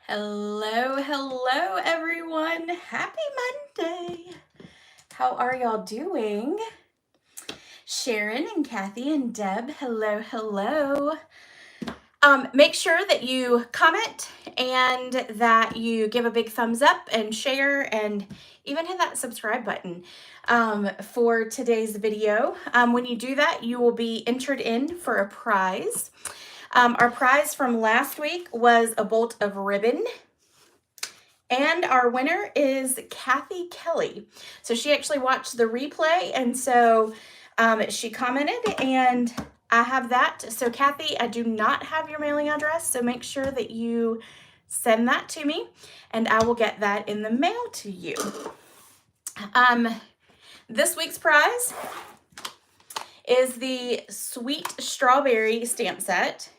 Hello, hello everyone. Happy Monday. How are y'all doing? Sharon and Kathy and Deb, hello, hello. Make sure that you comment and that you give a big thumbs up and share and even hit that subscribe button for today's video. When you do that, you will be entered in for a prize. Our prize from last week was a bolt of ribbon. And our winner is Kathy Kelly. So she actually watched the replay, and so she commented, and I have that. So Kathy, I do not have your mailing address, so make sure that you send that to me, and I will get that in the mail to you. This week's prize is the Sweet Strawberry stamp set.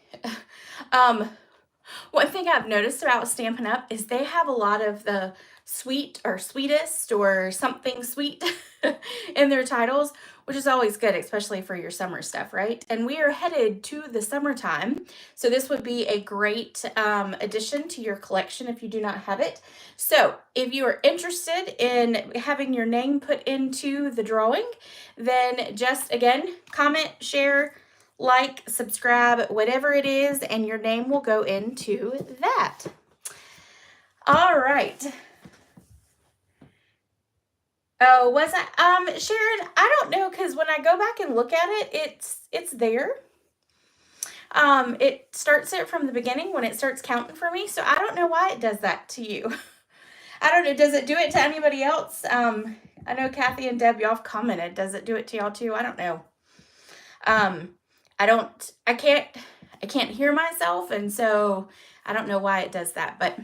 One thing I've noticed about Stampin' Up! Is they have a lot of the sweet or sweetest or something sweet in their titles, which is always good, especially for your summer stuff, right? And we are headed to the summertime, so this would be a great addition to your collection if you do not have it. So if you are interested in having your name put into the drawing, then just, again, comment, share, like, subscribe, whatever it is, and your name will go into that. All right. Oh, was I, Sharon, I don't know, because when I go back and look at it, it's there. It starts it from the beginning when it starts counting for me, so I don't know why it does that to you. I don't know, does it do it to anybody else? I know Kathy and Deb, y'all have commented. Does it do it to y'all too? I don't know. I can't hear myself, and so I don't know why it does that, but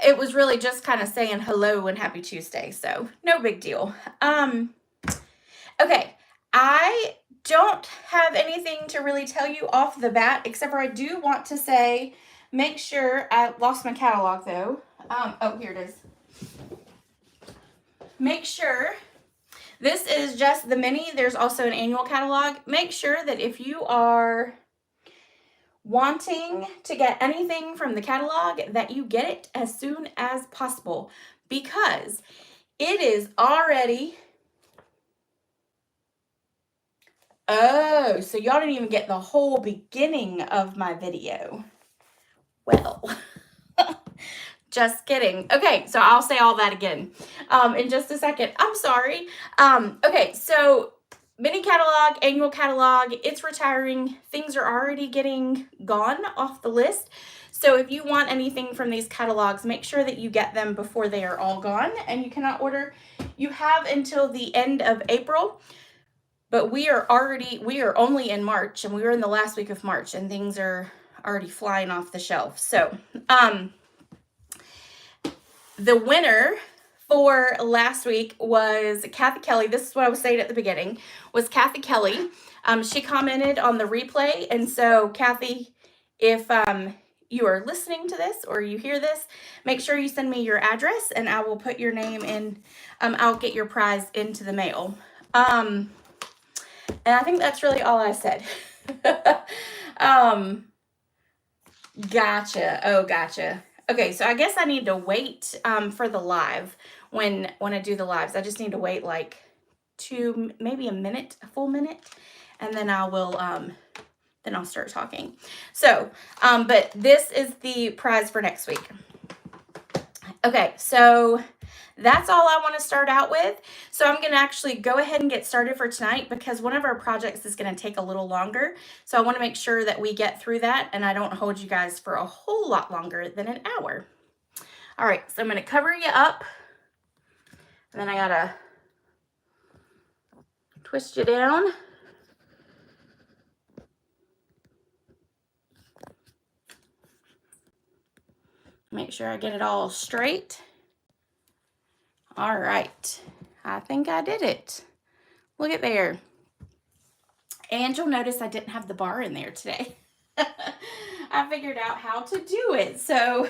it was really just kind of saying hello and happy Tuesday, so no big deal. Okay, I don't have anything to really tell you off the bat, except for I do want to say, make sure, I lost my catalog though. Oh, here it is. Make sure, this is just the mini. There's also an annual catalog. Make sure that if you are wanting to get anything from the catalog, that you get it as soon as possible, because it is already, oh, so y'all didn't even get the whole beginning of my video. Well, just kidding. Okay, so I'll say all that again in just a second. I'm sorry. Okay, so mini catalog, annual catalog, it's retiring. Things are already getting gone off the list. So if you want anything from these catalogs, make sure that you get them before they are all gone, and you cannot order. You have until the end of April, but we are only in March, and we were in the last week of March, and things are already flying off the shelf. So the winner for last week was Kathy Kelly. This is what I was saying at the beginning, was Kathy Kelly. She commented on the replay, and so Kathy, if you are listening to this or you hear this, make sure you send me your address, and I will put your name in. I'll get your prize into the mail. And I think that's really all I said. Gotcha. Oh, gotcha. Okay, so I guess I need to wait for the live. When I do the lives, I just need to wait like maybe a full minute, and then I will then I'll start talking. So, but this is the prize for next week. Okay, so that's all I want to start out with. So I'm going to actually go ahead and get started for tonight, because one of our projects is going to take a little longer. So I want to make sure that we get through that and I don't hold you guys for a whole lot longer than an hour. All right, so I'm going to cover you up, and then I got to twist you down. Make sure I get it all straight. All right, I think I did it. Look at there. And you'll notice I didn't have the bar in there today. I figured out how to do it, so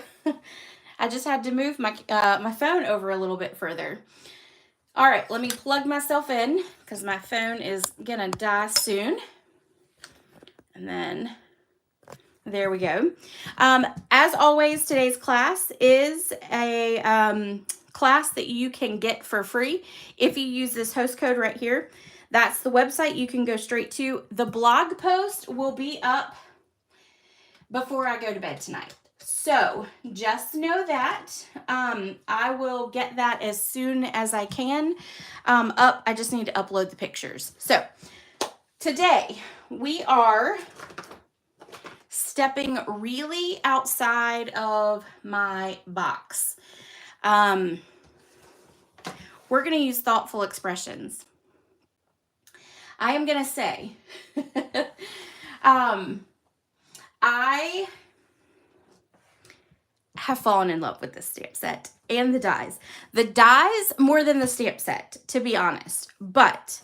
I just had to move my my phone over a little bit further. All right, let me plug myself in, because my phone is gonna die soon. And then There we go. As always, today's class is a class that you can get for free if you use this host code right here. That's the website you can go straight to. The blog post will be up before I go to bed tonight. So just know that I will get that as soon as I can up. I just need to upload the pictures. So today we are stepping really outside of my box. We're going to use thoughtful expressions. I am going to say, I have fallen in love with this stamp set and the dies. The dies more than the stamp set, to be honest. But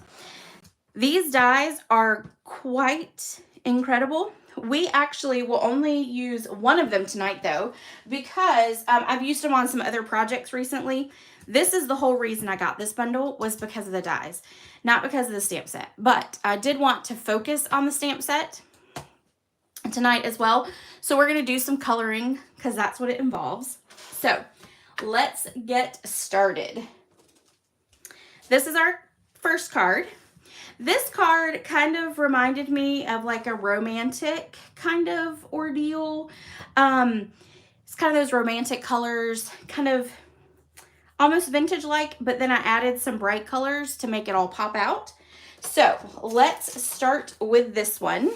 these dies are quite incredible. We actually will only use one of them tonight, though, because I've used them on some other projects recently. This is the whole reason I got this bundle, was because of the dies, not because of the stamp set. But I did want to focus on the stamp set tonight as well. So we're going to do some coloring because that's what it involves. So let's get started. This is our first card. This card kind of reminded me of like a romantic kind of ordeal. It's kind of those romantic colors, kind of almost vintage-like, but then I added some bright colors to make it all pop out. So let's start with this one.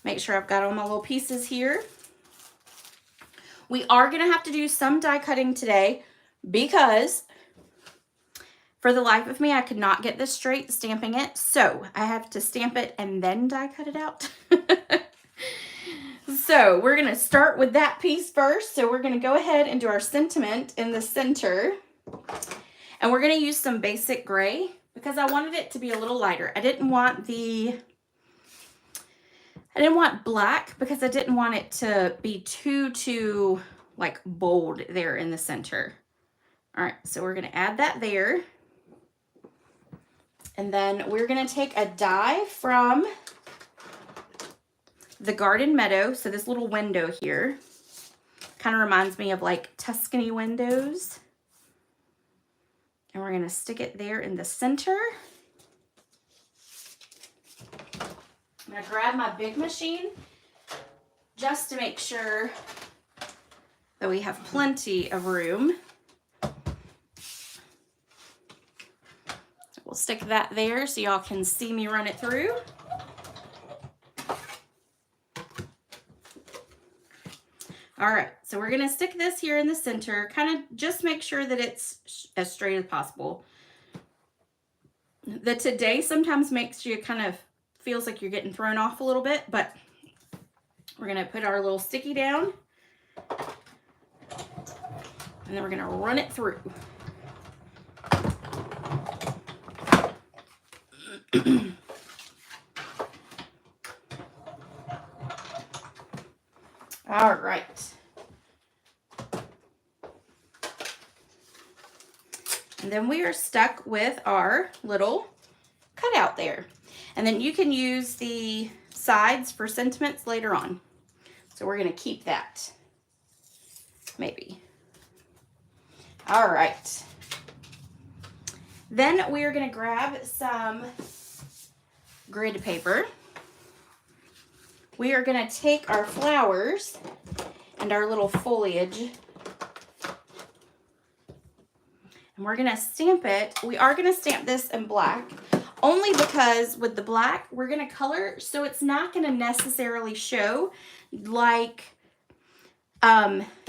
Make sure I've got all my little pieces here. We are going to have to do some die cutting today because for the life of me, I could not get this straight stamping it. So I have to stamp it and then die cut it out. So we're going to start with that piece first. So we're going to go ahead and do our sentiment in the center. And we're going to use some basic gray because I wanted it to be a little lighter. I didn't want black because I didn't want it to be too like bold there in the center. All right, so we're going to add that there. And then we're going to take a die from the Garden Meadow. So this little window here kind of reminds me of like Tuscany windows. And we're going to stick it there in the center. I'm going to grab my big machine just to make sure that we have plenty of room. We'll stick that there so y'all can see me run it through. All right, so we're going to stick this here in the center. Kind of just make sure that it's as straight as possible. The today sometimes makes you kind of feels like you're getting thrown off a little bit, but we're going to put our little sticky down. And then we're going to run it through. All right. And then we are stuck with our little cutout there. And then you can use the sides for sentiments later on. So we're going to keep that. Maybe. All right. Then we are going to grab some grid paper. We are going to take our flowers and our little foliage, and we're going to stamp it. We are going to stamp this in black, only because with the black, we're going to color, so it's not going to necessarily show like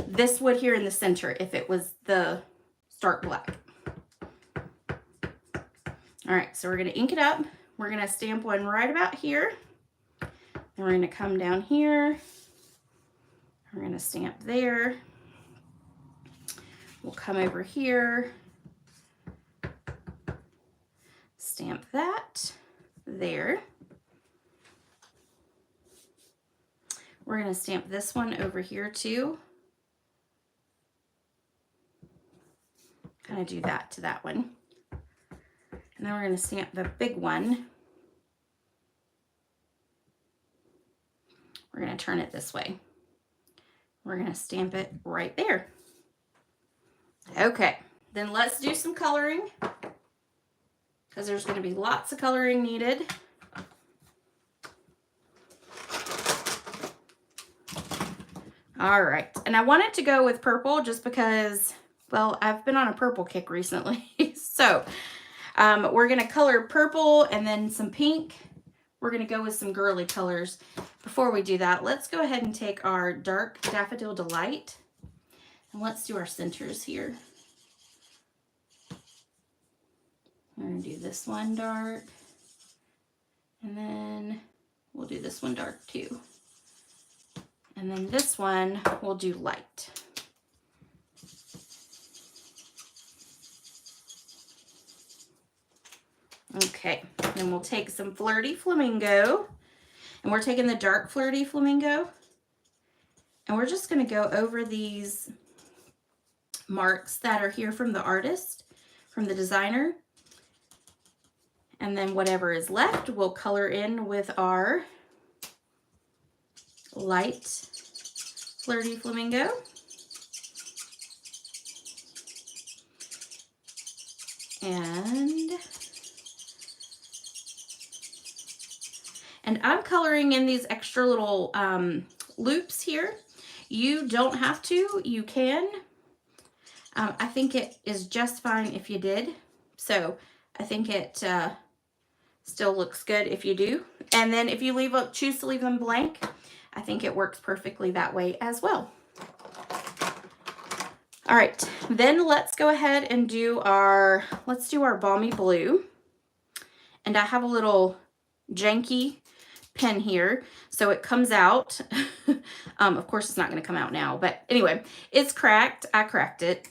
this would here in the center if it was the stark black. All right, so we're going to ink it up. We're going to stamp one right about here. And we're going to come down here. We're going to stamp there. We'll come over here. Stamp that there. We're going to stamp this one over here too. Kind of do that to that one. And then we're going to stamp the big one We're going to turn it this way. We're going to stamp it right there. Okay, then let's do some coloring, because there's going to be lots of coloring needed. All right, and I wanted to go with purple just because, well, I've been on a purple kick recently. So we're going to color purple and then some pink. We're going to go with some girly colors. Before we do that, let's go ahead and take our dark Daffodil Delight, and let's do our centers here. We're going to do this one dark, and then we'll do this one dark too. And then this one we'll do light. Okay, then we'll take some Flirty Flamingo, and we're taking the dark Flirty Flamingo, and we're just going to go over these marks that are here from the artist, from the designer. And then whatever is left, we'll color in with our light Flirty Flamingo. And I'm coloring in these extra little loops here. You don't have to, you can. I think it is just fine if you did. So I think it still looks good if you do. And then if you choose to leave them blank, I think it works perfectly that way as well. All right, then let's go ahead and do our, Balmy Blue. And I have a little janky pen here, so it comes out. Of course, it's not going to come out now, but anyway, it's cracked. I cracked it.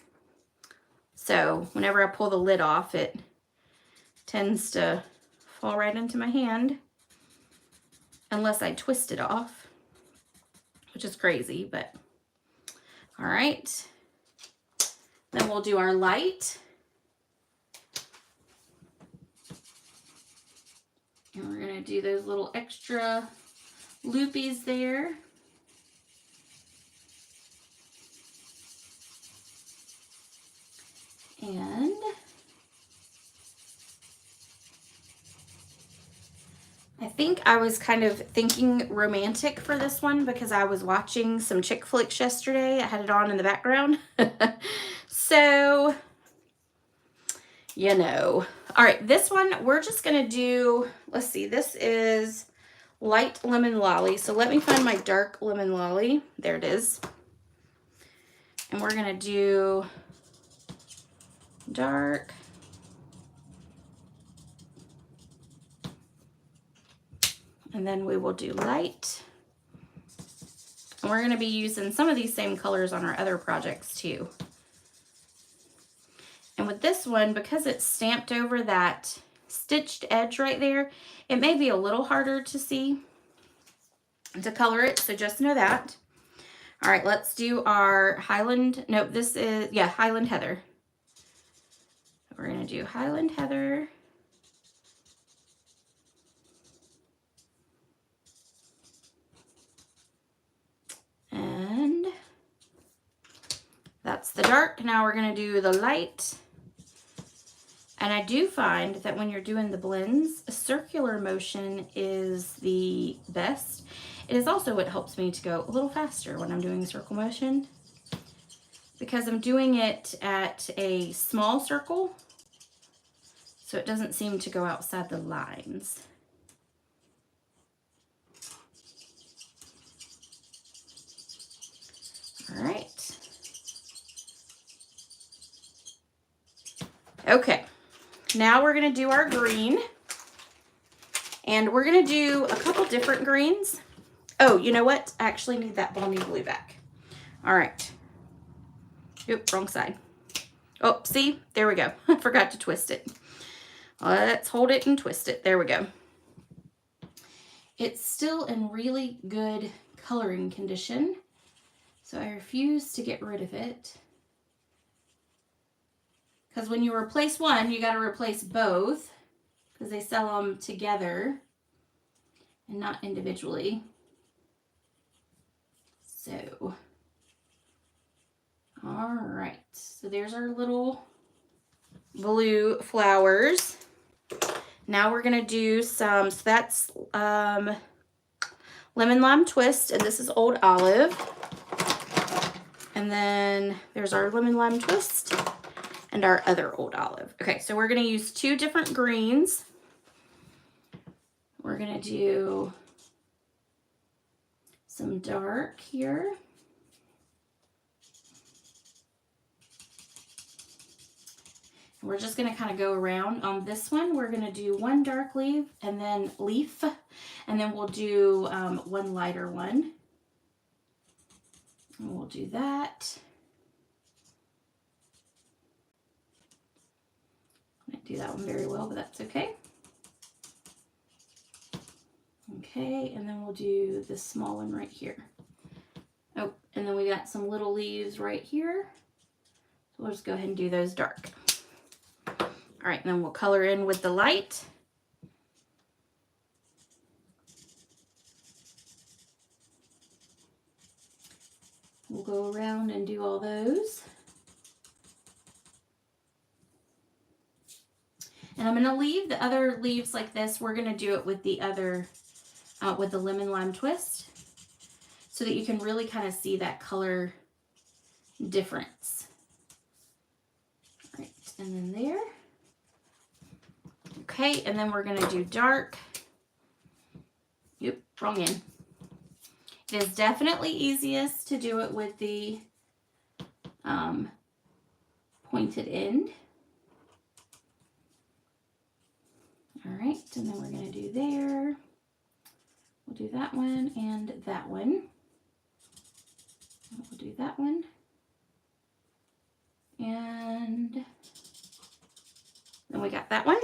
So whenever I pull the lid off, it tends to fall right into my hand, unless I twist it off, which is crazy, but all right. Then we'll do our light. And we're going to do those little extra loopies there. And I think I was kind of thinking romantic for this one because I was watching some chick flicks yesterday. I had it on in the background. So, you know. All right, this one we're just going to do, let's see, this is light Lemon Lolly. So let me find my dark Lemon Lolly. There it is. And we're going to do dark. And then we will do light. And we're going to be using some of these same colors on our other projects too. And with this one, because it's stamped over that stitched edge right there, it may be a little harder to see, to color it, so just know that. All right, let's do our Highland, nope, this is, yeah, Highland Heather. We're gonna do Highland Heather. And that's the dark. Now we're gonna do the light. And I do find that when you're doing the blends, a circular motion is the best. It is also what helps me to go a little faster when I'm doing circle motion, because I'm doing it at a small circle, so it doesn't seem to go outside the lines. All right. Okay. Now we're going to do our green, and we're going to do a couple different greens. Oh, you know what? I actually need that Balmy Blue back. All right. Oop, wrong side. Oh, see? There we go. I forgot to twist it. Let's hold it and twist it. There we go. It's still in really good coloring condition, so I refuse to get rid of it. Because when you replace one, you got to replace both, because they sell them together and not individually. So, all right. So there's our little blue flowers. Now we're gonna do some, so that's lemon lime twist, and this is old olive. And then there's our lemon lime twist and our other old olive. Okay, so we're gonna use 2 different greens. We're gonna do some dark here. We're just gonna kind of go around. On this one, we're gonna do 1 dark leaf, and then we'll do 1 lighter one. And we'll do that. I didn't do that one very well, but that's okay. Okay, and then we'll do this small one right here. Oh, and then we got some little leaves right here. So we'll just go ahead and do those dark. All right, and then we'll color in with the light. We'll go around and do all those. And I'm gonna leave the other leaves like this. We're gonna do it with the other, with the lemon lime twist, so that you can really kind of see that color difference. All right, and then there. Okay, and then we're gonna do dark. Yep, wrong end. It is definitely easiest to do it with the pointed end. All right, and then we're gonna do there. We'll do that one and that one. We'll do that one. And then we got that one.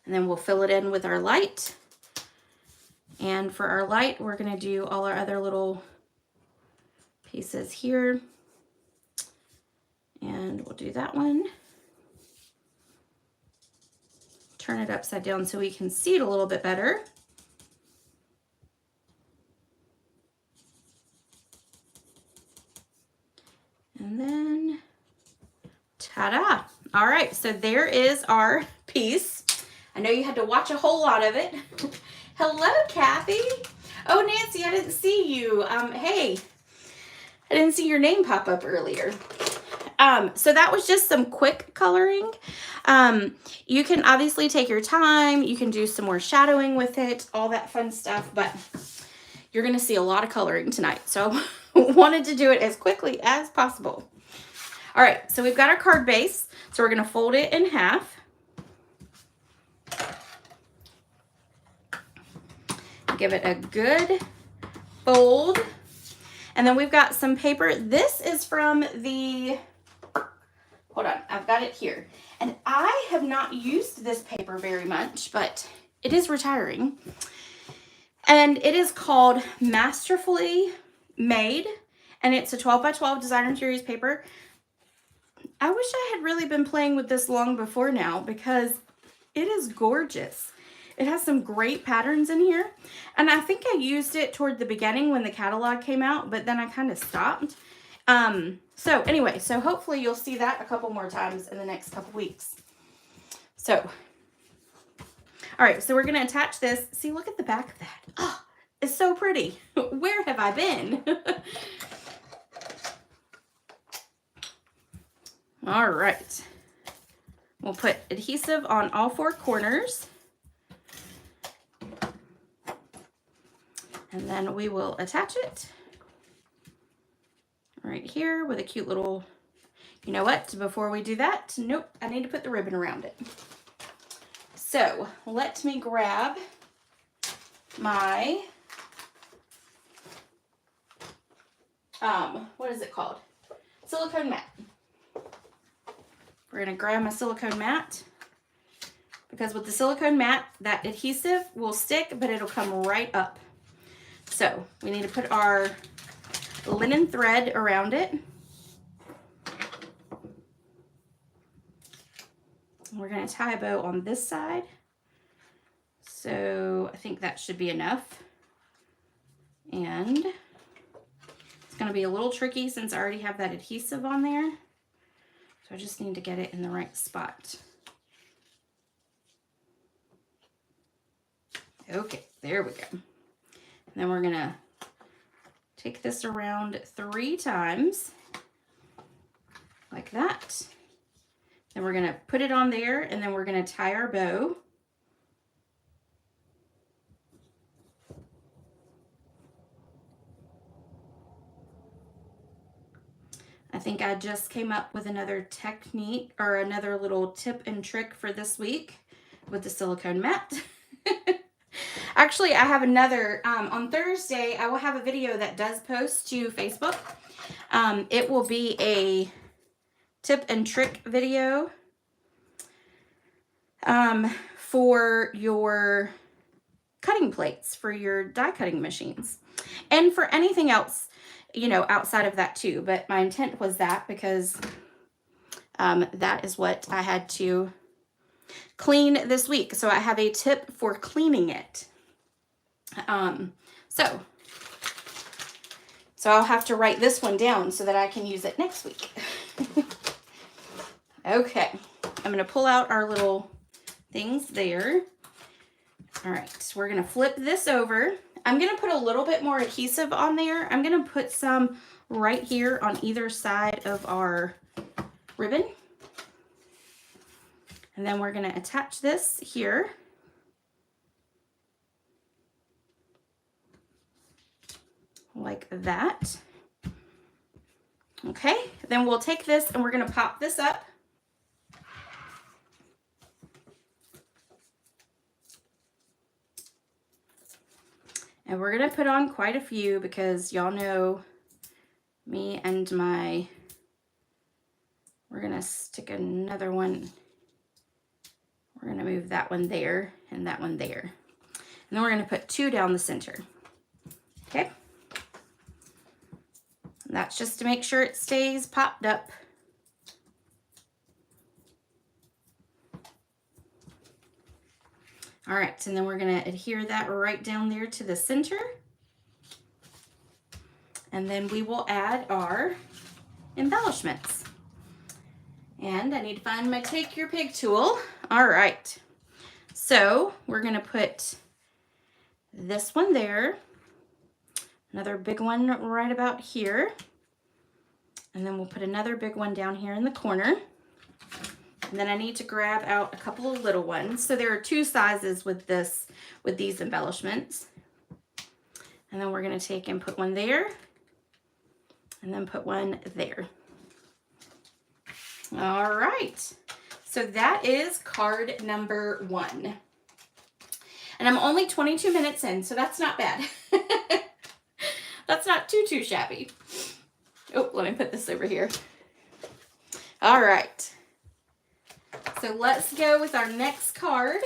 And then we'll fill it in with our light. And for our light, we're gonna do all our other little pieces here. And we'll do that one. Turn it upside down so we can see it a little bit better. And then, ta-da! All right, so there is our piece. I know you had to watch a whole lot of it. Hello, Kathy. Oh, Nancy, I didn't see you. Hey, I didn't see your name pop up earlier. So that was just some quick coloring. You can obviously take your time. You can do some more shadowing with it, all that fun stuff, but you're going to see a lot of coloring tonight. So wanted to do it as quickly as possible. All right, so we've got our card base. So we're going to fold it in half. Give it a good fold. And then we've got some paper. This is from the, hold on, I've got it here. And I have not used this paper very much, but it is retiring. And it is called Masterfully Made. And it's a 12 by 12 designer series paper. I wish I had really been playing with this long before now, because it is gorgeous. It has some great patterns in here. And I think I used it toward the beginning when the catalog came out, but then I kind of stopped. So anyway, so hopefully you'll see that a couple more times in the next couple weeks. So, all right, so we're going to attach this. See, look at the back of that. Oh, it's so pretty. Where have I been? All right. We'll put adhesive on all 4 corners. And then we will attach it right here with a cute little, you know what, before we do that, nope, I need to put the ribbon around it. So let me grab my, what is it called? Silicone mat. We're gonna grab my silicone mat, because with the silicone mat, that adhesive will stick, but it'll come right up. So we need to put our linen thread around it. We're going to tie a bow on this side. So I think that should be enough. And to be a little tricky since I already have that adhesive on there. So I just need to get it in the right spot. Okay, there we go. And then we're going to take this around 3 times, like that. Then we're going to put it on there, and then we're going to tie our bow. I think I just came up with another technique or another little tip and trick for this week with the silicone mat. Actually, I have another, on Thursday, I will have a video that does post to Facebook. It will be a tip and trick video for your cutting plates, for your die cutting machines, and for anything else, you know, outside of that too. But my intent was that because that is what I had to clean this week. So I have a tip for cleaning it. So I'll have to write this one down so that I can use it next week. Okay, I'm going to pull out our little things there. All right, so we're going to flip this over. I'm going to put a little bit more adhesive on there. I'm going to put some right here on either side of our ribbon. And then we're going to attach this here. Like that. Okay, then we'll take this and we're going to pop this up. And we're going to put on quite a few because y'all know me and my, we're going to stick another one. We're going to move that one there and that one there. And then we're going to put 2 down the center. Okay. And that's just to make sure it stays popped up. All right, and then we're going to adhere that right down there to the center. And then we will add our embellishments. And I need to find my Take Your Pig tool. All right, so we're going to put this one there, another big one right about here, and then we'll put another big one down here in the corner. And then I need to grab out a couple of little ones. So there are 2 sizes with these embellishments. And then we're going to take and put one there and then put one there. All right. So that is card number 1. And I'm only 22 minutes in, so that's not bad. That's not too shabby. Oh, let me put this over here. All right. So let's go with our next card.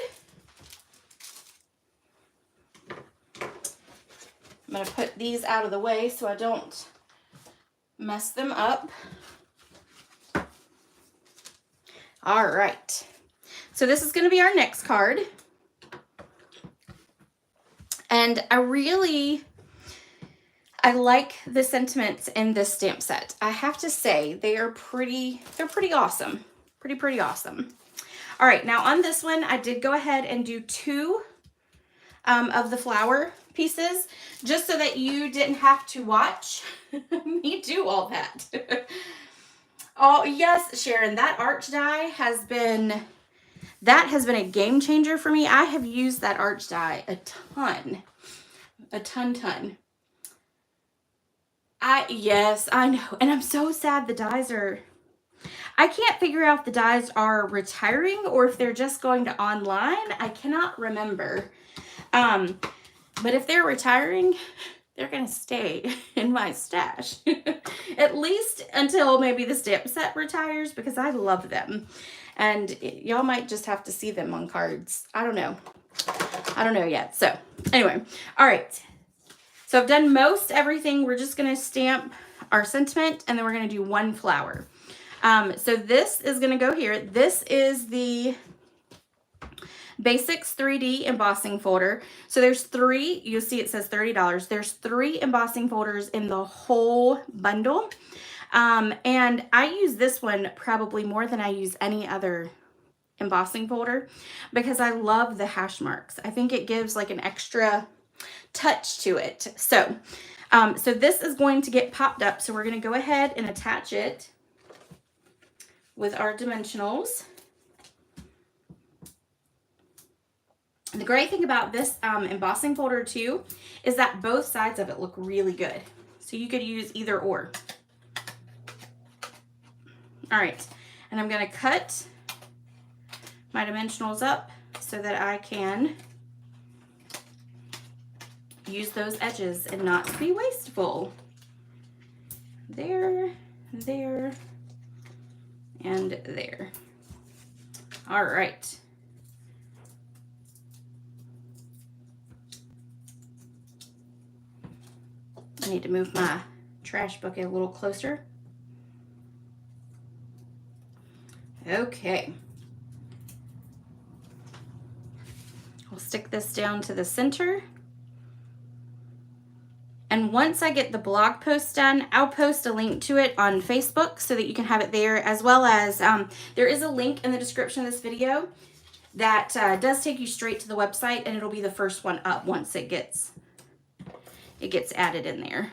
I'm going to put these out of the way so I don't mess them up. All right. So this is going to be our next card. And I like the sentiments in this stamp set. I have to say they're pretty awesome. Pretty awesome. All right, now on this one, I did go ahead and do 2 of the flower pieces just so that you didn't have to watch me do all that. Oh, yes, Sharon, that arch die has been a game changer for me. I have used that arch die a ton. Yes, I know. And I'm so sad the dies are, I can't figure out if the dies are retiring or if they're just going to online. I cannot remember. But if they're retiring, they're going to stay in my stash. At least until maybe the stamp set retires, because I love them. And y'all might just have to see them on cards. I don't know. I don't know yet. So anyway, all right. So I've done most everything. We're just going to stamp our sentiment, and then we're going to do 1 flower. So this is going to go here. This is the Basics 3D embossing folder. So there's 3, you'll see it says $30. There's 3 embossing folders in the whole bundle. And I use this one probably more than I use any other embossing folder because I love the hash marks. I think it gives like an extra touch to it. So, so this is going to get popped up. So we're going to go ahead and attach it with our dimensionals. And the great thing about this embossing folder too is that both sides of it look really good. So you could use either or. All right, and I'm going to cut my dimensionals up so that I can use those edges and not be wasteful. There, there, and there. All right. I need to move my trash bucket a little closer. Okay. We'll stick this down to the center. And once I get the blog post done, I'll post a link to it on Facebook so that you can have it there, as well as there is a link in the description of this video that does take you straight to the website, and it'll be the first one up once it gets added in there.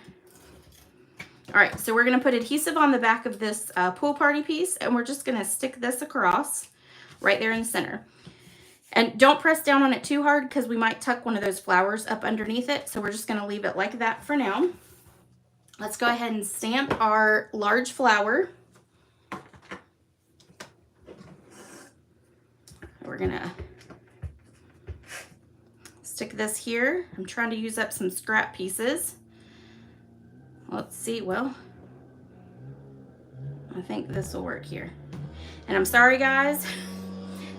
All right, so we're going to put adhesive on the back of this pool party piece, and we're just going to stick this across right there in the center. And don't press down on it too hard because we might tuck one of those flowers up underneath it. So we're just going to leave it like that for now. Let's go ahead and stamp our large flower. We're going to stick this here. I'm trying to use up some scrap pieces. Let's see. Well, I think this will work here. And I'm sorry, guys.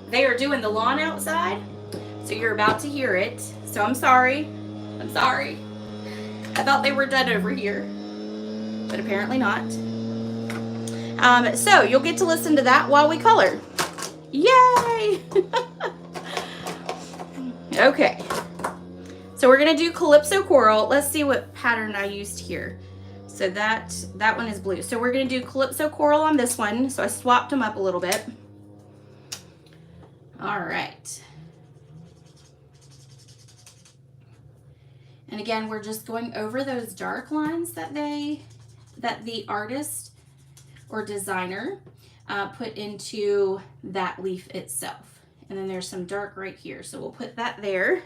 They are doing the lawn outside, so you're about to hear it. So I'm sorry. I'm sorry. I thought they were done over here, but apparently not. So you'll get to listen to that while we color. Yay! Okay. So we're gonna do Calypso Coral. Let's see what pattern I used here. So that one is blue. So we're gonna do Calypso Coral on this one. So I swapped them up a little bit. All right. And again, we're just going over those dark lines that the artist or designer put into that leaf itself. And then there's some dark right here. So we'll put that there.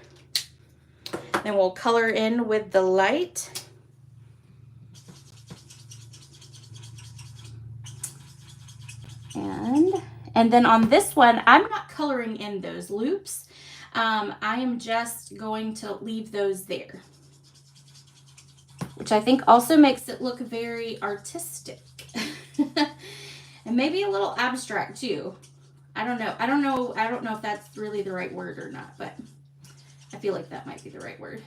Then we'll color in with the light. And then on this one, I'm not coloring in those loops. I am just going to leave those there, which I think also makes it look very artistic and maybe a little abstract too. I don't know if that's really the right word or not, but I feel like that might be the right word.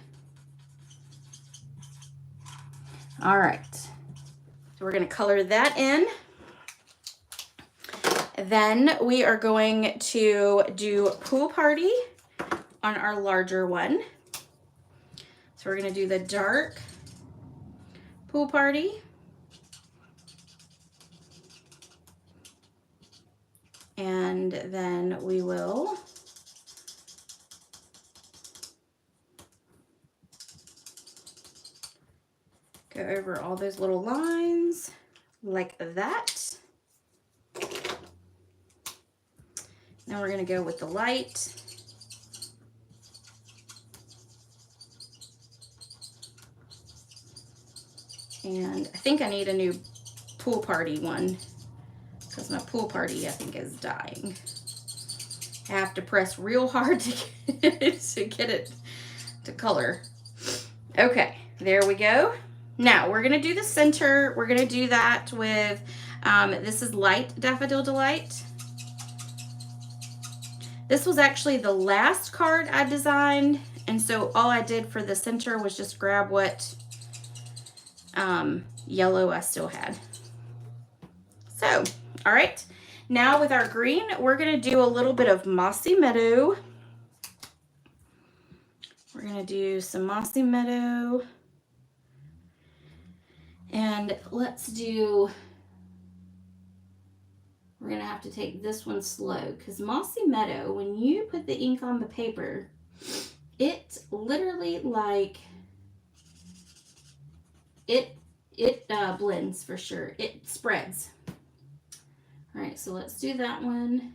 All right. So we're going to color that in. Then we are going to do Pool Party on our larger one. So we're going to do the dark Pool Party. And then we will go over all those little lines like that. Now we're going to go with the light. And I think I need a new Pool Party one because my Pool Party, I think, is dying. I have to press real hard to get it to color. Okay, there we go. Now we're going to do the center. We're going to do that with, this is Light Daffodil Delight. This was actually the last card I designed, and so all I did for the center was just grab what yellow I still had. So, all right, now with our green, we're gonna do a little bit of Mossy Meadow. We're gonna do some Mossy Meadow. And let's do, we're gonna have to take this one slow because Mossy Meadow, when you put the ink on the paper, it literally like, it blends for sure. It spreads. All right, so let's do that one.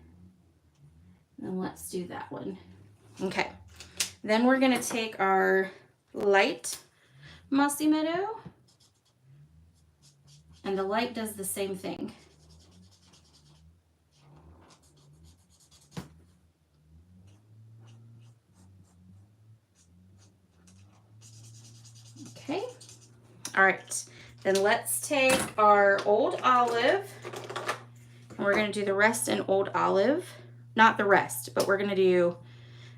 And let's do that one. Okay. Then we're gonna take our light Mossy Meadow, and the light does the same thing. Okay. All right. Then let's take our Old Olive, and we're gonna do the rest in Old Olive. Not the rest, but we're gonna do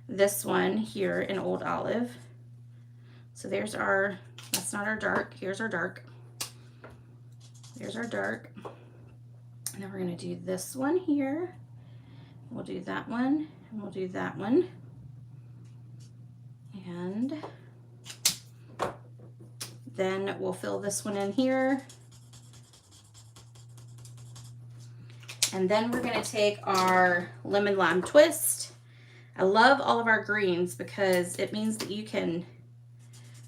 this one here in Old Olive. So there's our, that's not our dark, here's our dark. There's our dark. And then we're gonna do this one here. We'll do that one, and we'll do that one. And then we'll fill this one in here. And then we're gonna take our Lemon Lime Twist. I love all of our greens because it means that you can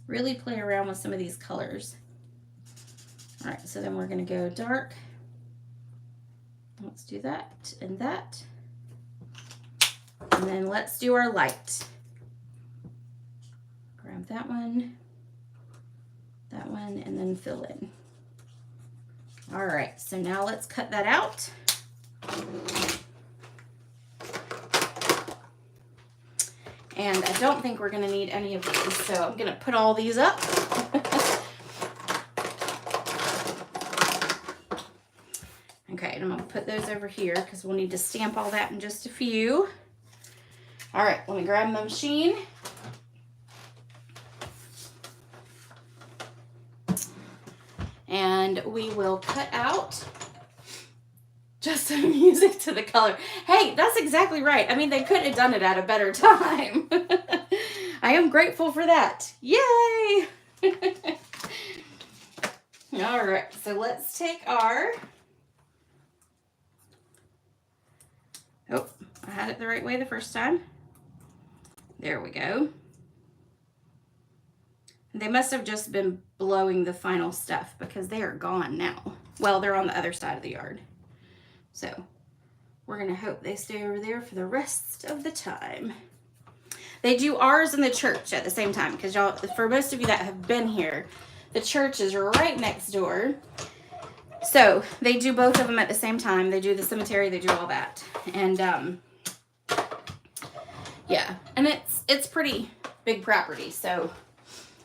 really play around with some of these colors. All right, so then we're gonna go dark. Let's do that and that. And then let's do our light. Grab that one, and then fill in. All right, so now let's cut that out. And I don't think we're gonna need any of these, so I'm gonna put all these up. Okay, and I'm gonna put those over here because we'll need to stamp all that in just a few. All right, let me grab my machine. And we will cut out just some music to the color. Hey, that's exactly right. I mean, they couldn't have done it at a better time. I am grateful for that. Yay! All right, so let's take our, oh, I had it the right way the first time. There we go. They must have just been blowing the final stuff because they are gone now. Well, they're on the other side of the yard. So we're gonna hope they stay over there for the rest of the time. They do ours in the church at the same time because y'all, for most of you that have been here, the church is right next door. So they do both of them at the same time. They do the cemetery, they do all that. And yeah, and it's pretty big property, so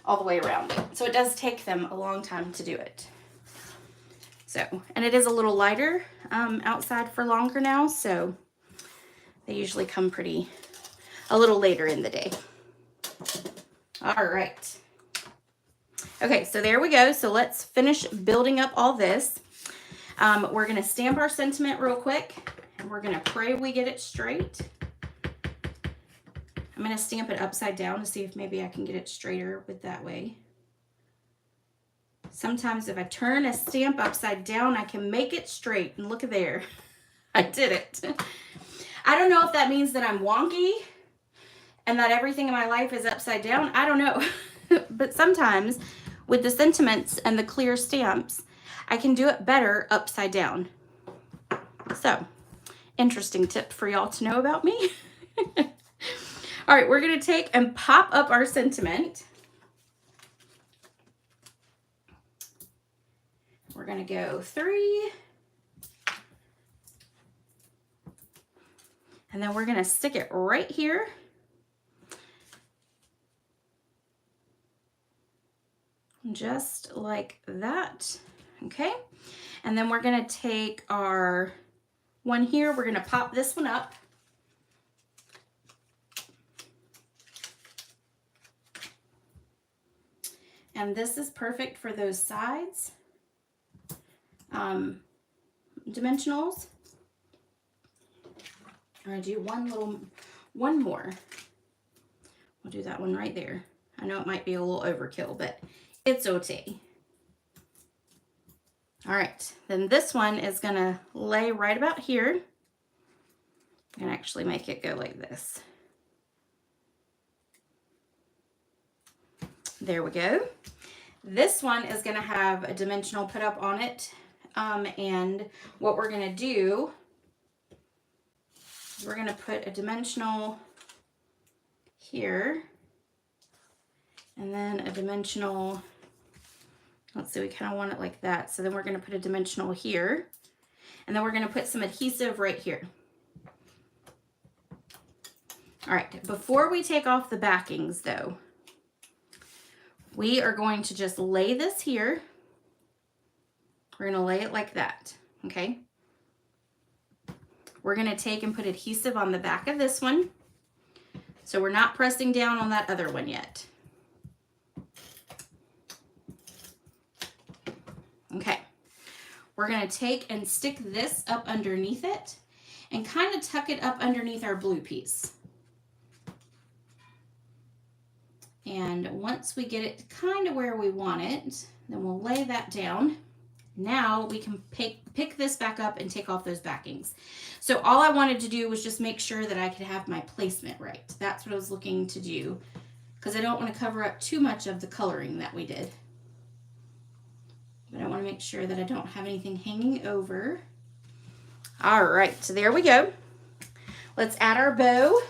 all the way around it. So it does take them a long time to do it. So, and it is a little lighter outside for longer now, so they usually come a little later in the day. All right. Okay, so there we go. So let's finish building up all this. We're gonna stamp our sentiment real quick, and we're gonna pray we get it straight. I'm gonna stamp it upside down to see if maybe I can get it straighter with that way. Sometimes if I turn a stamp upside down, I can make it straight. And look at there. I did it. I don't know if that means that I'm wonky and that everything in my life is upside down. I don't know. But sometimes with the sentiments and the clear stamps, I can do it better upside down. So, interesting tip for y'all to know about me. All right, we're gonna take and pop up our sentiment. We're gonna go 3. And then we're gonna stick it right here. Just like that, okay? And then we're gonna take our one here, we're gonna pop this one up. And this is perfect for those sides. Dimensionals. I'm gonna do one more We'll do that one right there. I know it might be a little overkill, but it's okay. All right, then this one is gonna lay right about here. I'm gonna actually make it go like this. There we go. This one is gonna have a dimensional put up on it. And what we're gonna do, we're gonna put a dimensional here, and then a dimensional, let's see, we kind of want it like that. So then we're gonna put a dimensional here, and then we're gonna put some adhesive right here. All right, before we take off the backings though, we are going to just lay this here. We're gonna lay it like that, okay? We're gonna take and put adhesive on the back of this one. So we're not pressing down on that other one yet. Okay, we're gonna take and stick this up underneath it and kind of tuck it up underneath our blue piece. And once we get it kind of where we want it, then we'll lay that down. Now we can pick this back up and take off those backings. So all I wanted to do was just make sure that I could have my placement right. That's what I was looking to do, because I don't want to cover up too much of the coloring that we did. But I want to make sure that I don't have anything hanging over. All right, so there we go. Let's add our bow.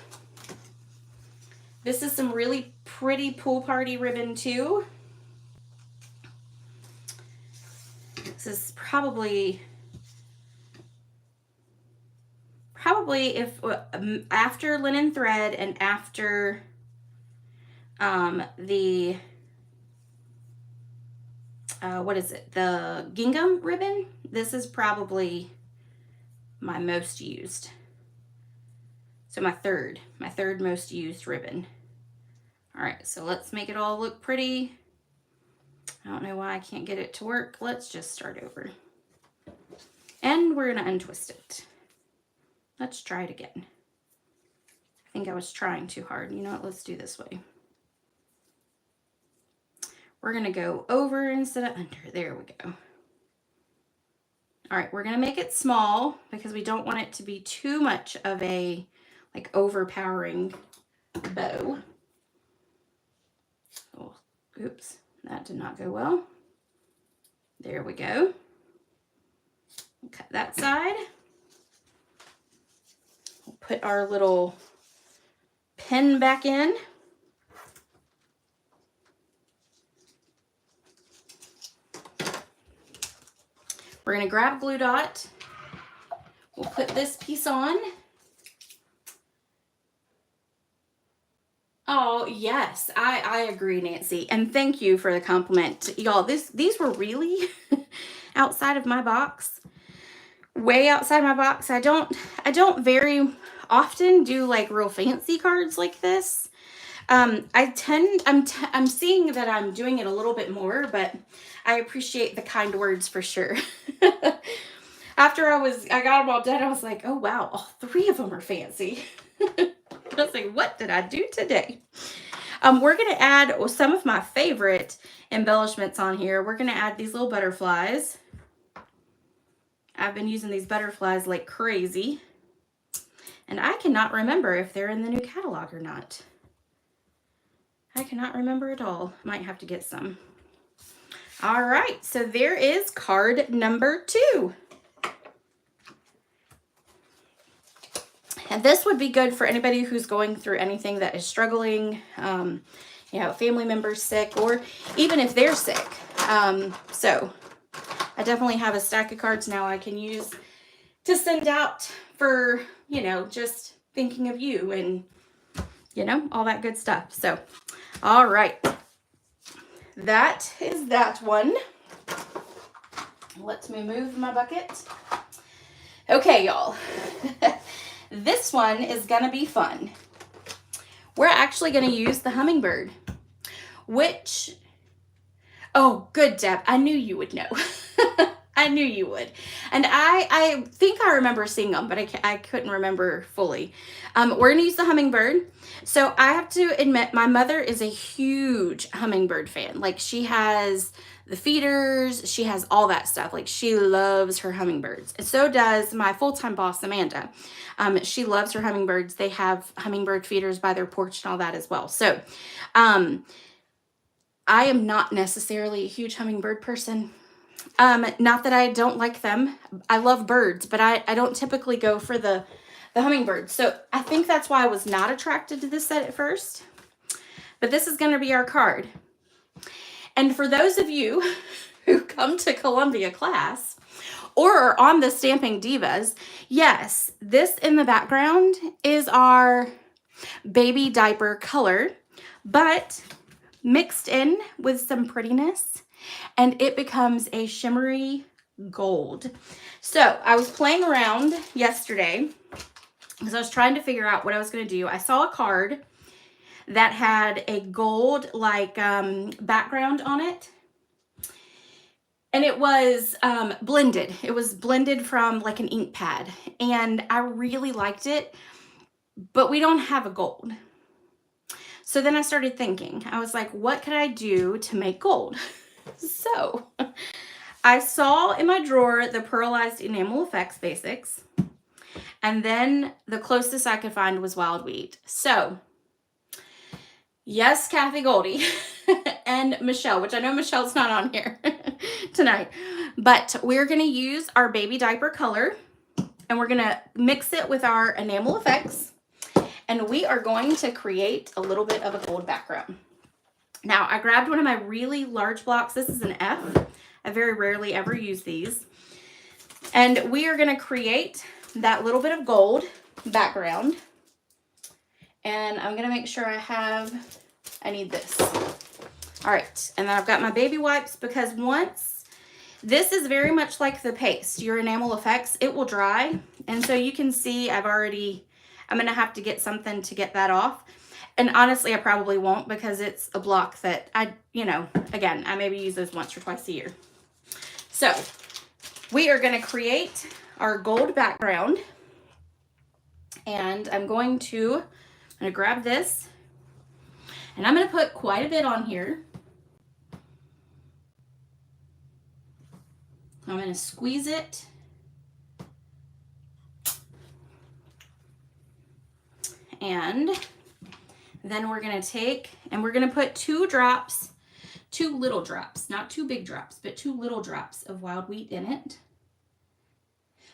This is some really pretty pool party ribbon too. This is probably if after linen thread and after the what is it, the gingham ribbon, this is probably my most used. So my third most used ribbon. All right, so let's make it all look pretty. I don't know why I can't get it to work. Let's just start over. And we're gonna untwist it. Let's try it again. I think I was trying too hard. You know what, let's do this way. We're gonna go over instead of under. There we go. All right, we're gonna make it small because we don't want it to be too much of a like overpowering bow. Oh, oops. That did not go well. There we go. Cut that side. We'll put our little pin back in. We're going to grab a glue dot. We'll put this piece on. Oh, yes, I agree, Nancy. And thank you for the compliment. Y'all, these were really outside of my box. Way outside my box. I don't very often do like real fancy cards like this. I'm seeing that I'm doing it a little bit more, but I appreciate the kind words for sure. After I got them all done, I was like, oh wow, all three of them are fancy. I was like, what did I do today? We're going to add some of my favorite embellishments on here. We're going to add these little butterflies. I've been using these butterflies like crazy. And I cannot remember if they're in the new catalog or not. I cannot remember at all. Might have to get some. All right, so there is card number 2. And this would be good for anybody who's going through anything that is struggling, you know, family members sick, or even if they're sick. So I definitely have a stack of cards now I can use to send out for, you know, just thinking of you and, you know, all that good stuff. So, all right. That is that one. Let me move my bucket. Okay, y'all. This one is gonna be fun. We're actually gonna use the hummingbird, which, oh, good, Deb. I knew you would know. I knew you would. And I think I remember seeing them, but I couldn't remember fully. We're going to use the hummingbird. So I have to admit, my mother is a huge hummingbird fan. Like, she has the feeders, she has all that stuff. Like, she loves her hummingbirds. And so does my full-time boss, Amanda. She loves her hummingbirds. They have hummingbird feeders by their porch and all that as well. So I am not necessarily a huge hummingbird person. Not that I don't like them. I love birds, but I don't typically go for the hummingbird. So I think that's why I was not attracted to this set at first. But this is going to be our card. And for those of you who come to Columbia class or are on the Stamping Divas, yes, this in the background is our baby diaper color, but mixed in with some prettiness, and it becomes a shimmery gold. So I was playing around yesterday because I was trying to figure out what I was going to do. I saw a card that had a gold like background on it, and it was blended. It was blended from like an ink pad, and I really liked it, but we don't have a gold. So then I started thinking, I was like, what could I do to make gold? So I saw in my drawer the Pearlized Enamel Effects Basics, and then the closest I could find was Wild Wheat. So yes, Kathy Goldie and Michelle, which I know Michelle's not on here tonight, but we're going to use our baby diaper color, and we're going to mix it with our enamel effects, and we are going to create a little bit of a gold background. Now, I grabbed one of my really large blocks. This is an F. I very rarely ever use these. And we are going to create that little bit of gold background. And I'm going to make sure I need this. All right. And then I've got my baby wipes, because once, this is very much like the paste, your enamel effects, it will dry. And so you can see I'm going to have to get something to get that off. And honestly, I probably won't, because it's a block that again, I maybe use those once or twice a year. So we are going to create our gold background, and I'm going to grab this, and I'm going to put quite a bit on here. I'm going to squeeze it. And then we're going to take, and we're going to put 2 little drops, not 2 big drops, but 2 little drops of Wild Wheat in it.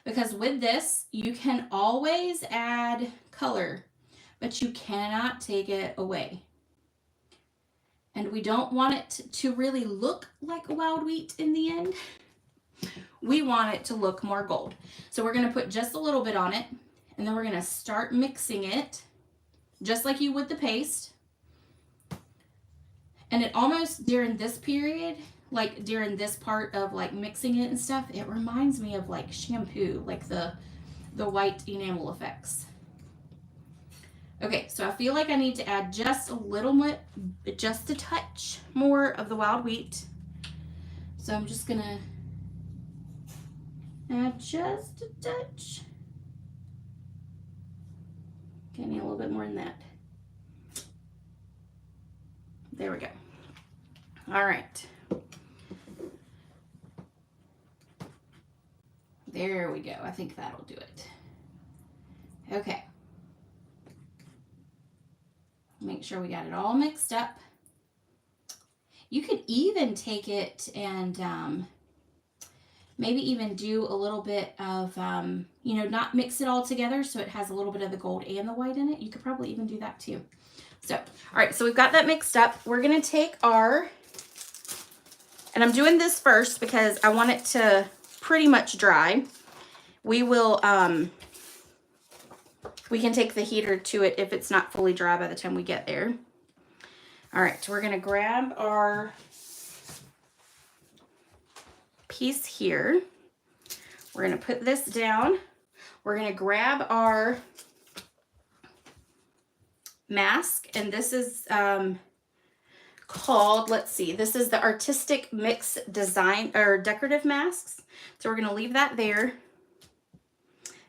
Because with this, you can always add color, but you cannot take it away. And we don't want it to really look like a Wild Wheat in the end. We want it to look more gold. So we're going to put just a little bit on it, and then we're going to start mixing it just like you would the paste. And it almost, during this period, like during this part of like mixing it and stuff, it reminds me of like shampoo, like the white enamel effects. Okay, so I feel like I need to add just a touch more of the Wild Wheat. So I'm just gonna add just a touch. Okay, I need a little bit more than that. There we go. All right. There we go. I think that'll do it. Okay. Make sure we got it all mixed up. You could even take it and maybe even do a little bit of, not mix it all together so it has a little bit of the gold and the white in it. You could probably even do that too. So, all right, so we've got that mixed up. We're going to take and I'm doing this first because I want it to pretty much dry. We will, we can take the heater to it if it's not fully dry by the time we get there. All right, so we're going to grab our piece here. We're going to put this down. We're going to grab our mask, and this is called, let's see, this is the Artistic Mix Design or Decorative Masks. So we're going to leave that there.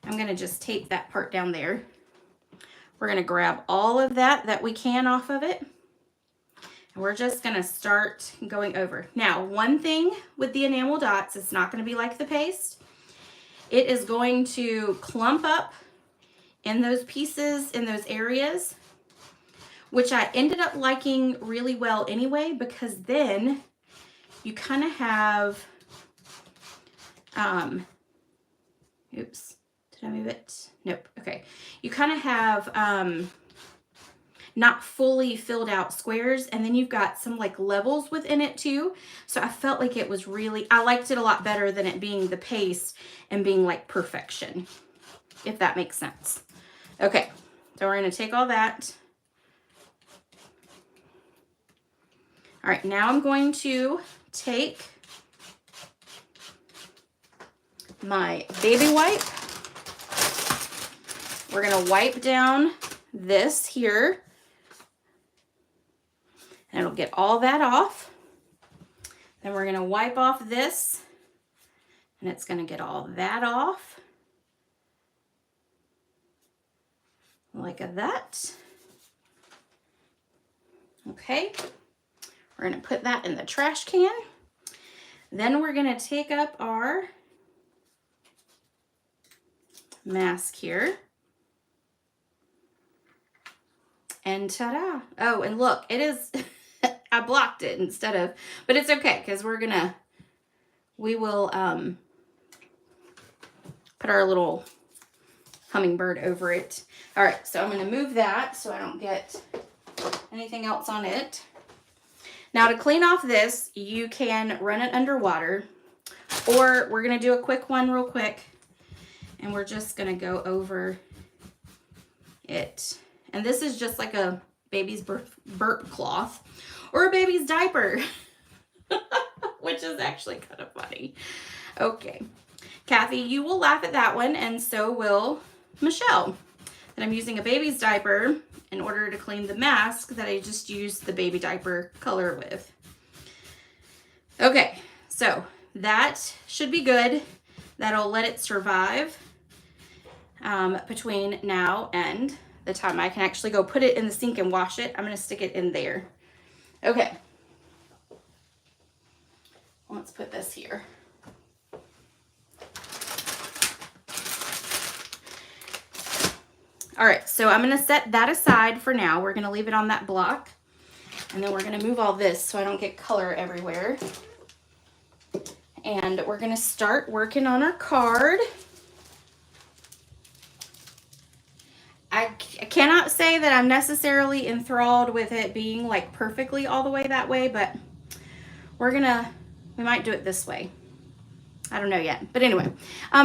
I'm going to just tape that part down there. We're going to grab all of that we can off of it. And we're just going to start going over. Now, one thing with the enamel dots, it's not going to be like the paste. It is going to clump up in those pieces, in those areas, which I ended up liking really well anyway, because then you kind of have, oops, did I move it? Nope, okay. You kind of have not fully filled out squares, and then you've got some like levels within it too. So I felt like it was really, I liked it a lot better than it being the paste and being like perfection, if that makes sense. Okay, so we're gonna take all that. All right, now I'm going to take my baby wipe. We're gonna wipe down this here, and it'll get all that off. Then we're gonna wipe off this, and it's gonna get all that off. Like that. Okay, we're gonna put that in the trash can. Then we're gonna take up our mask here. And ta-da. Oh, and look, it is, I blocked it instead of, but it's okay, because we will put our little hummingbird over it. All right, so I'm gonna move that so I don't get anything else on it. Now to clean off this, you can run it underwater, or we're gonna do a quick one real quick, and we're just gonna go over it. And this is just like a baby's burp cloth or a baby's diaper, which is actually kind of funny. Okay, Kathy, you will laugh at that one, and so will Michelle. And I'm using a baby's diaper in order to clean the mask that I just used the baby diaper color with. Okay, so that should be good. That'll let it survive between now and the time I can actually go put it in the sink and wash it. I'm going to stick it in there. Okay. Let's put this here. All right, so I'm going to set that aside for now. We're going to leave it on that block. And then we're going to move all this so I don't get color everywhere. And we're going to start working on our card. I cannot say that I'm necessarily enthralled with it being like perfectly all the way that way, but we might do it this way. I don't know yet, but anyway,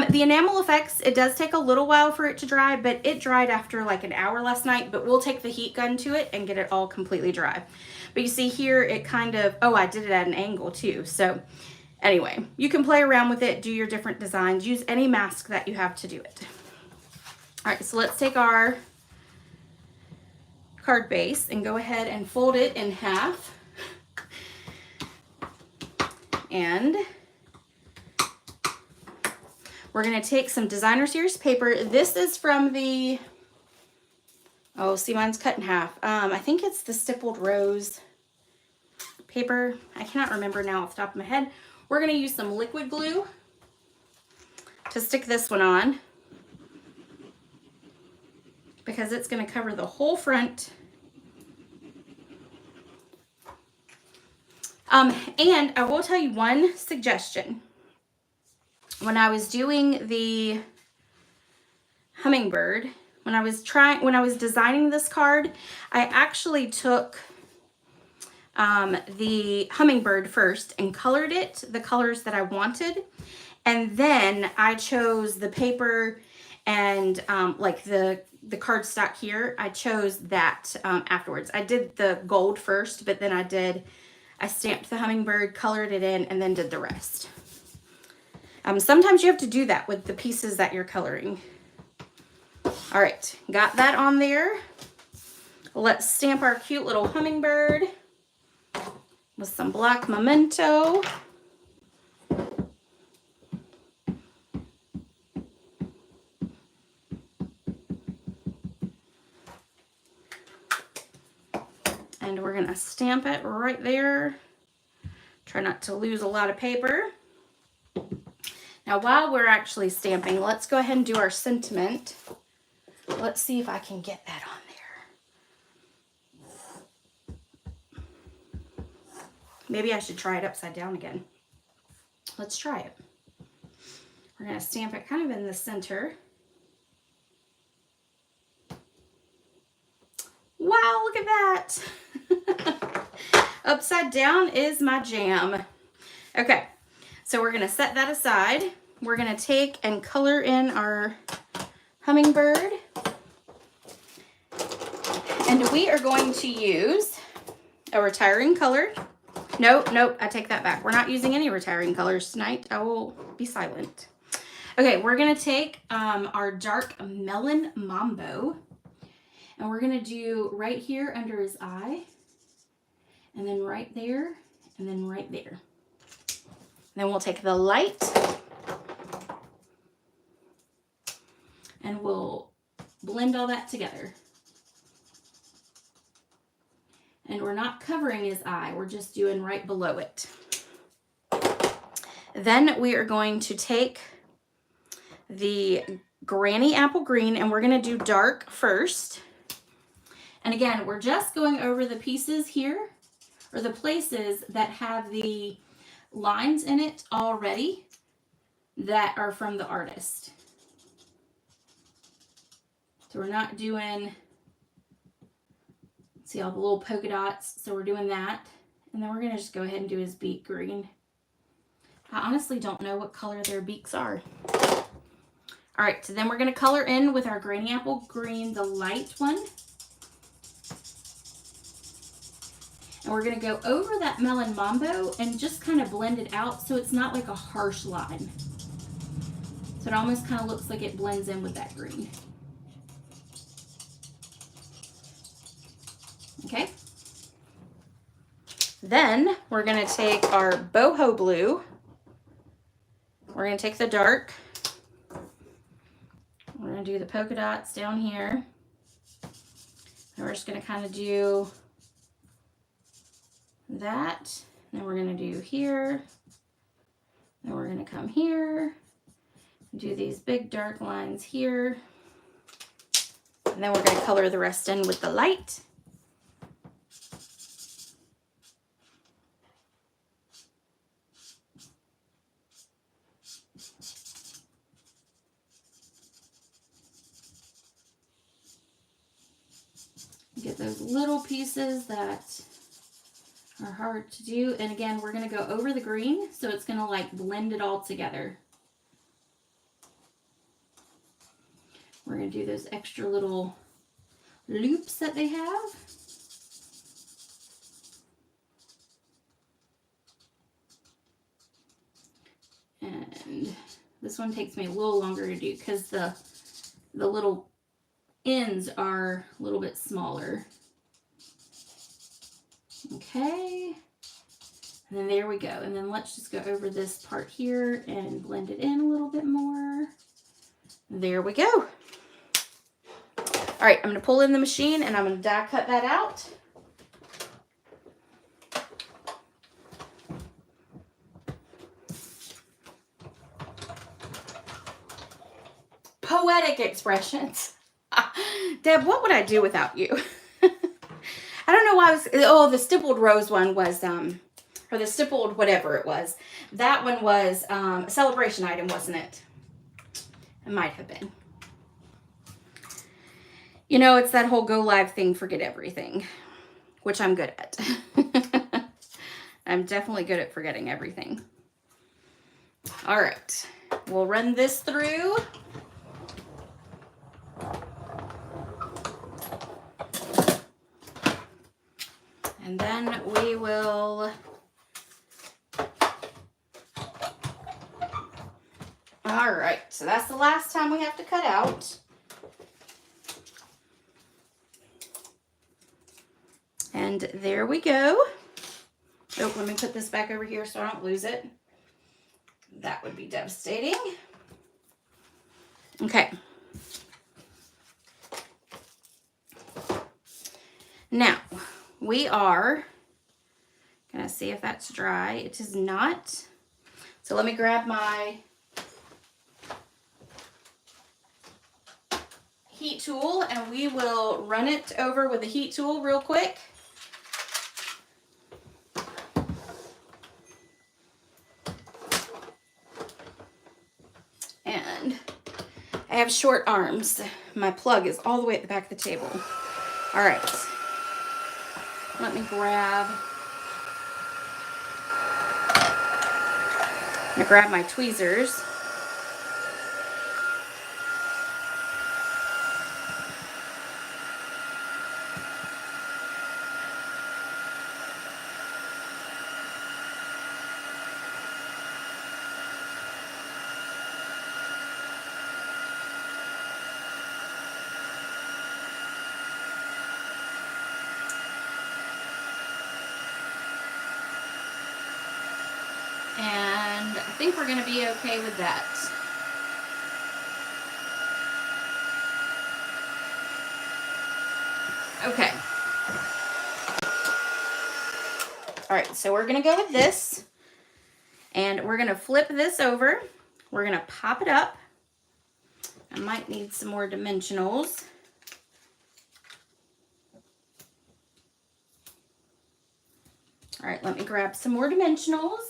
the enamel effects, it does take a little while for it to dry, but it dried after like an hour last night, but we'll take the heat gun to it and get it all completely dry. But you see here, it kind of, oh, I did it at an angle too. So anyway, you can play around with it, do your different designs, use any mask that you have to do it. All right, so let's take our card base and go ahead and fold it in half. And we're gonna take some designer series paper. This is from the, oh, see, mine's cut in half. I think it's the Stippled Rose paper. I cannot remember now off the top of my head. We're gonna use some liquid glue to stick this one on, because it's going to cover the whole front. And I will tell you one suggestion. When I was doing the hummingbird, when I was designing this card, I actually took the hummingbird first and colored it the colors that I wanted. And then I chose the paper and like the cardstock here, I chose that afterwards. I did the gold first, but then I stamped the hummingbird, colored it in, and then did the rest. Sometimes you have to do that with the pieces that you're coloring. All right, got that on there. Let's stamp our cute little hummingbird. with some black memento. And we're gonna stamp it right there. Try not to lose a lot of paper. Now, while we're actually stamping, let's go ahead and do our sentiment. Let's see if I can get that on there. Maybe I should try it upside down again. Let's try it. We're gonna stamp it kind of in the center. Wow, look at that. Upside down is my jam. Okay, so we're gonna set that aside. We're gonna take and color in our hummingbird. And we are going to use a retiring color. Nope, I take that back. We're not using any retiring colors tonight. I will be silent. Okay, we're gonna take our dark melon mambo, and we're gonna do right here under his eye, and then right there, and then right there. Then we'll take the light and we'll blend all that together. And we're not covering his eye, we're just doing right below it. Then we are going to take the Granny Apple Green and we're gonna do dark first. And again, we're just going over the pieces here, or the places that have the lines in it already that are from the artist. So we're not doing, see all the little polka dots, so we're doing that. And then we're gonna just go ahead and do his beak green. I honestly don't know what color their beaks are. All right, so then we're gonna color in with our Granny Apple Green, the light one. And we're gonna go over that melon mambo and just kind of blend it out so it's not like a harsh line. So it almost kind of looks like it blends in with that green. Okay. Then we're gonna take our boho blue. We're gonna take the dark. We're gonna do the polka dots down here. And we're just gonna kind of do that. Then we're gonna do here. Then we're gonna come here. Do these big dark lines here. And then we're gonna color the rest in with the light. Get those little pieces that are hard to do. And again, we're gonna go over the green, so it's gonna like blend it all together. We're gonna do those extra little loops that they have. And this one takes me a little longer to do because the little ends are a little bit smaller. Okay, and then there we go. And then let's just go over this part here and blend it in a little bit more. There we go. All right, I'm gonna pull in the machine and I'm gonna die cut that out. Poetic expressions. Deb, what would I do without you? I don't know why I was, oh, the stippled rose one was, or the stippled whatever it was. That one was a celebration item, wasn't it? It might have been. You know, it's that whole go live thing, forget everything, which I'm good at. I'm definitely good at forgetting everything. All right, we'll run this through. And then we will, all right, so that's the last time we have to cut out. And there we go. Oh, let me put this back over here so I don't lose it. That would be devastating. Okay. Now, we are gonna see if that's dry. It is not. So let me grab my heat tool and we will run it over with the heat tool real quick. And I have short arms. My plug is all the way at the back of the table. All right. Let me grab my tweezers. And I think we're going to be okay with that. Okay. All right, so we're going to go with this. And we're going to flip this over. We're going to pop it up. I might need some more dimensionals. All right, let me grab some more dimensionals.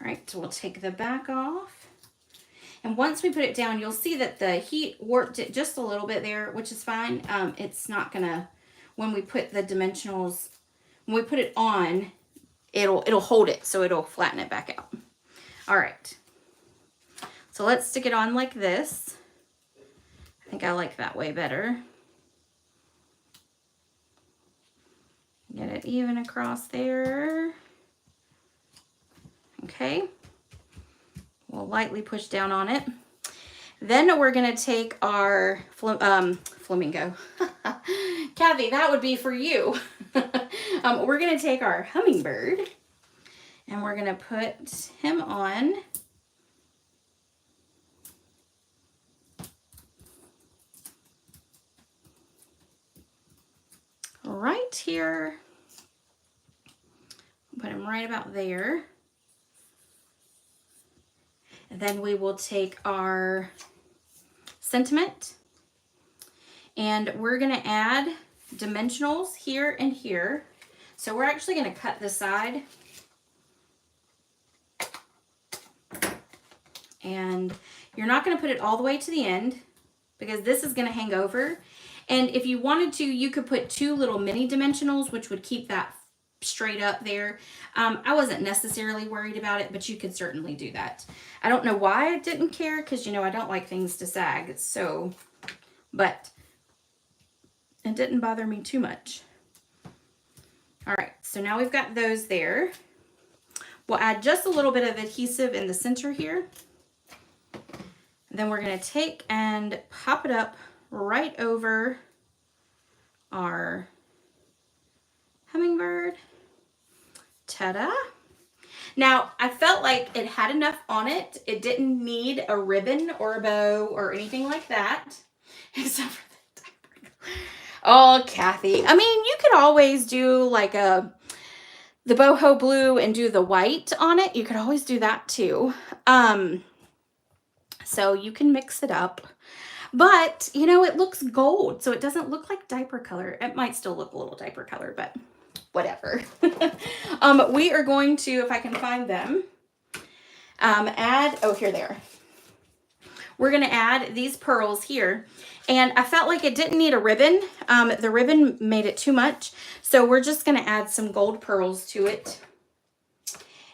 All right, so we'll take the back off. And once we put it down, you'll see that the heat warped it just a little bit there, which is fine. It's not gonna, when we put the dimensionals, when we put it on, it'll hold it, so it'll flatten it back out. All right, so let's stick it on like this. I think I like that way better. Get it even across there. Okay, we'll lightly push down on it. Then we're gonna take our flamingo. Kathy, that would be for you. We're gonna take our hummingbird and we're gonna put him on. Right here. Put him right about there. And then we will take our sentiment and we're gonna add dimensionals here and here. So we're actually gonna cut this side. And you're not gonna put it all the way to the end because this is gonna hang over. And if you wanted to, you could put 2 little mini dimensionals, which would keep that straight up there. I wasn't necessarily worried about it, but you could certainly do that. I don't know why I didn't care because, you know, I don't like things to sag. So, but it didn't bother me too much. All right, so now we've got those there. We'll add just a little bit of adhesive in the center here. Then we're going to take and pop it up right over our hummingbird. Ta-da! Now, I felt like it had enough on it. It didn't need a ribbon or a bow or anything like that. Except for the diaper. Oh, Kathy. I mean, you could always do like the boho blue and do the white on it. You could always do that too. So you can mix it up. But, you know, it looks gold, so it doesn't look like diaper color. It might still look a little diaper color, but whatever. We are going to, if I can find them, add, oh, here they are. We're going to add these pearls here. And I felt like it didn't need a ribbon. The ribbon made it too much. So we're just going to add some gold pearls to it.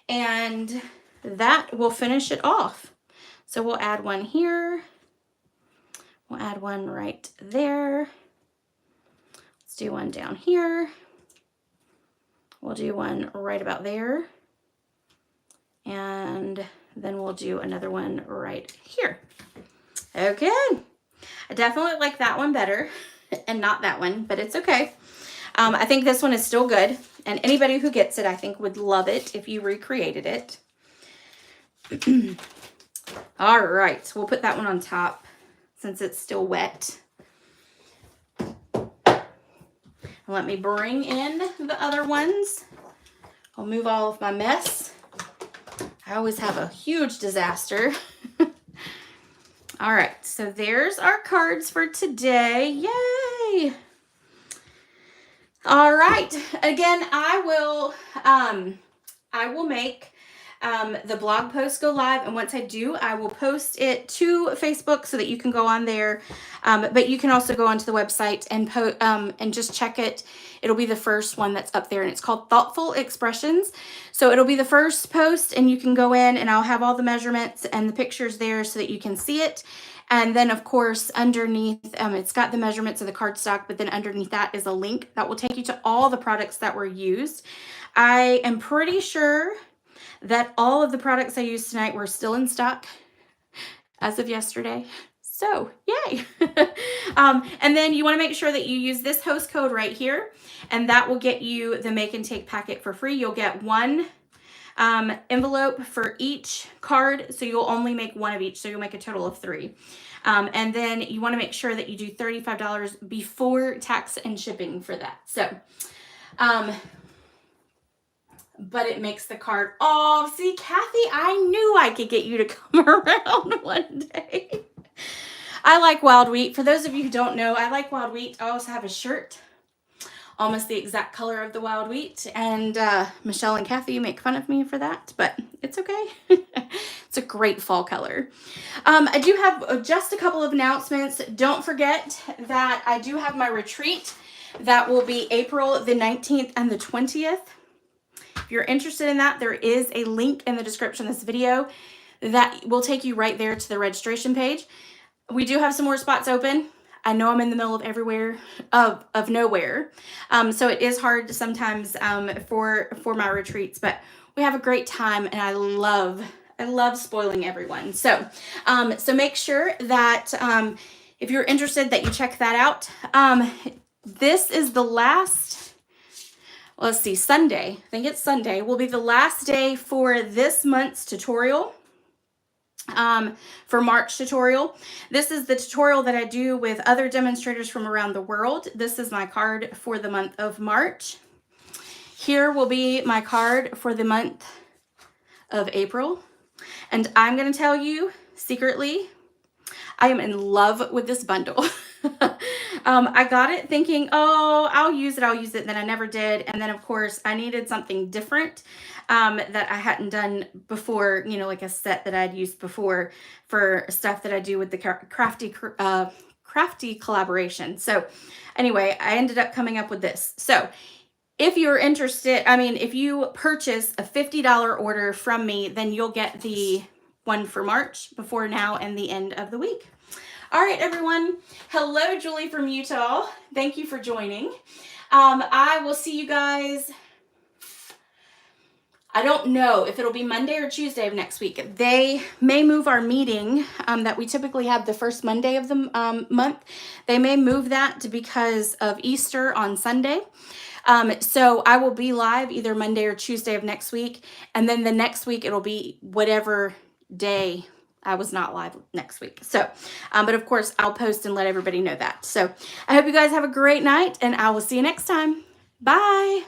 And that will finish it off. So we'll add one here. We'll add one right there. Let's do one down here. We'll do one right about there. And then we'll do another one right here. Okay. I definitely like that one better and not that one, but it's okay. I think this one is still good. And anybody who gets it, I think, would love it if you recreated it. All right, so we'll put that one on top since it's still wet. Let me bring in the other ones. I'll move all of my mess. I always have a huge disaster. All right, so there's our cards for today. Yay! All right, again, I will make the blog post go live, and once I do, I will post it to Facebook so that you can go on there. But you can also go onto the website and just check it. It'll be the first one that's up there, and it's called Thoughtful Expressions. So it'll be the first post, and you can go in, and I'll have all the measurements and the pictures there so that you can see it. And then, of course, underneath, it's got the measurements of the cardstock, but then underneath that is a link that will take you to all the products that were used. I am pretty sure that all of the products I used tonight were still in stock as of yesterday. So, yay. And then you want to make sure that you use this host code right here, and that will get you the Make and Take packet for free. You'll get one envelope for each card, so you'll only make one of each, so you'll make a total of 3. And then you want to make sure that you do $35 before tax and shipping for that. So, but it makes the card, oh, see, Kathy, I knew I could get you to come around one day. I like wild wheat. For those of you who don't know, I like wild wheat. I also have a shirt, almost the exact color of the wild wheat. And Michelle and Kathy make fun of me for that, but it's okay. It's a great fall color. I do have just a couple of announcements. Don't forget that I do have my retreat. That will be April the 19th and the 20th. If you're interested in that, there is a link in the description of this video that will take you right there to the registration page. We do have some more spots open. I know I'm in the middle of everywhere, of nowhere. So it is hard sometimes for my retreats, but we have a great time, and I love spoiling everyone. So, so make sure that if you're interested that you check that out. This is the last, let's see, Sunday, I think it's Sunday, will be the last day for this month's tutorial, for March tutorial. This is the tutorial that I do with other demonstrators from around the world. This is my card for the month of March. Here will be my card for the month of April. And I'm going to tell you secretly, I am in love with this bundle. I got it thinking, oh, I'll use it. Then I never did. And then, of course, I needed something different that I hadn't done before, you know, like a set that I'd used before for stuff that I do with the crafty collaboration. So anyway, I ended up coming up with this. So if you're interested, I mean, if you purchase a $50 order from me, then you'll get the one for March before now and the end of the week. All right, everyone. Hello, Julie from Utah. Thank you for joining. I will see you guys. I don't know if it'll be Monday or Tuesday of next week. They may move our meeting that we typically have the first Monday of the month. They may move that because of Easter on Sunday. So I will be live either Monday or Tuesday of next week. And then the next week, it'll be whatever day I was not live next week. So, but of course, I'll post and let everybody know that. So I hope you guys have a great night, and I will see you next time. Bye.